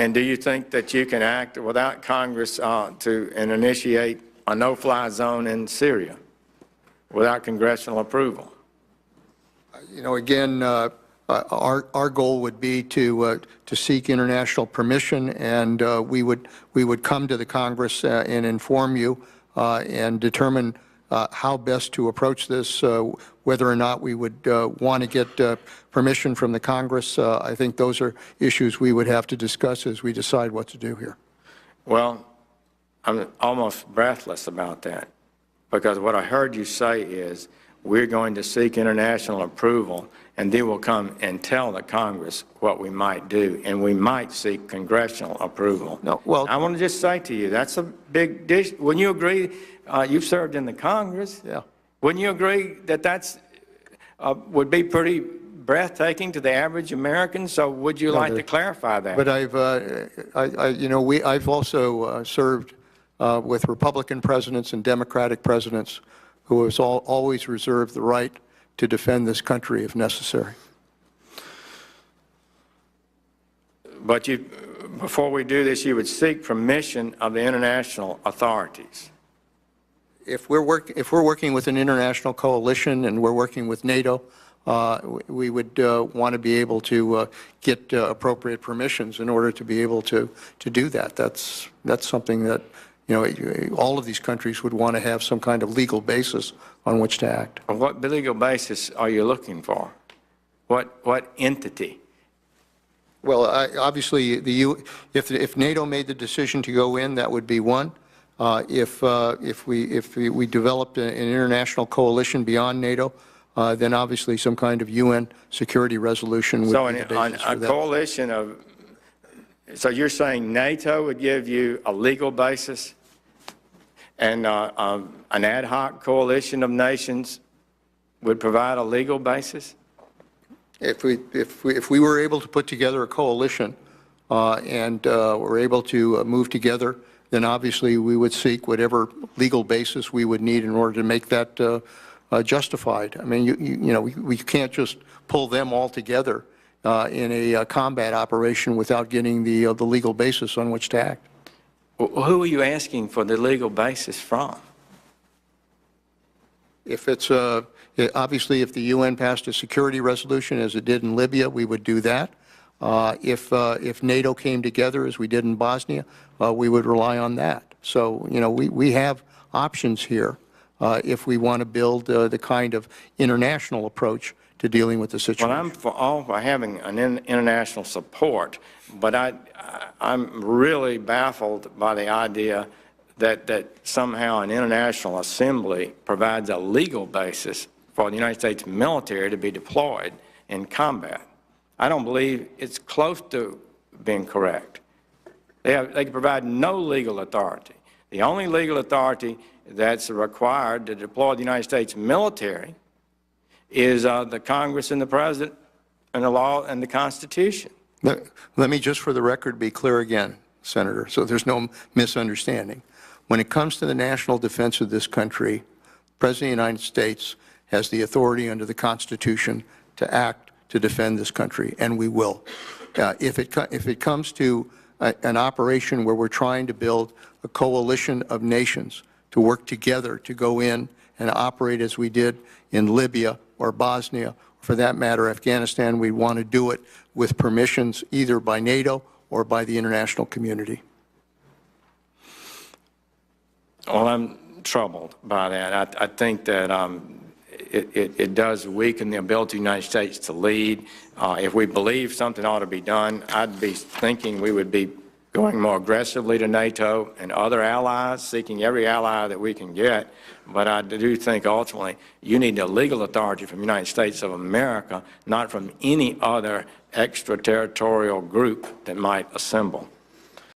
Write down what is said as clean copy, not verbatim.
And do you think that you can act without Congress and initiate a no-fly zone in Syria without congressional approval? You know, again, our goal would be to seek international permission, and we would come to the Congress and inform you and determine how best to approach this, whether or not we would want to get permission from the Congress. I think those are issues we would have to discuss as we decide what to do here. Well, I'm almost breathless about that, because what I heard you say is we're going to seek international approval, and then we'll come and tell the Congress what we might do, and we might seek congressional approval. No, well, I want to just say to you, that's a big dish. Wouldn't you agree? You've served in the Congress. Yeah. Wouldn't you agree that that's would be pretty breathtaking to the average American? So would you like to clarify that? But I've also served with Republican presidents and Democratic presidents who has always reserved the right to defend this country if necessary. But before we do this, you would seek permission of the international authorities. If we're working with an international coalition and we're working with NATO, we would want to be able to get appropriate permissions in order to be able to do that. That's something that, you know, all of these countries would want to have some kind of legal basis on which to act. What legal basis are you looking for? What entity? Well, obviously, if NATO made the decision to go in, that would be one. If we developed an international coalition beyond NATO, then obviously some kind of UN security resolution would be the basis for that. Coalition of. So you're saying NATO would give you a legal basis, and an ad hoc coalition of nations would provide a legal basis? If we were able to put together a coalition and were able to move together, then obviously we would seek whatever legal basis we would need in order to make that justified. I mean, you know, we can't just pull them all together in a combat operation without getting the legal basis on which to act. Well, who are you asking for the legal basis from? If it's obviously, if the UN passed a security resolution as it did in Libya, we would do that. If NATO came together as we did in Bosnia, we would rely on that. So, you know, we have options here if we want to build the kind of international approach to dealing with the situation. Well, I'm for all for having an international support, but I'm really baffled by the idea that somehow an international assembly provides a legal basis for the United States military to be deployed in combat. I don't believe it's close to being correct. They can provide no legal authority. The only legal authority that's required to deploy the United States military is the Congress and the President and the law and the Constitution. Let me just for the record be clear again, Senator, so there's no misunderstanding. When it comes to the national defense of this country, the President of the United States has the authority under the Constitution to act to defend this country, and we will. If it comes to an operation where we're trying to build a coalition of nations to work together to go in and operate as we did in Libya or Bosnia, or for that matter, Afghanistan, we want to do it with permissions either by NATO or by the international community. Well, I'm troubled by that. I think that it does weaken the ability of the United States to lead. If we believe something ought to be done, I'd be thinking we would be going more aggressively to NATO and other allies, seeking every ally that we can get. But I do think ultimately you need a legal authority from the United States of America, not from any other extraterritorial group that might assemble.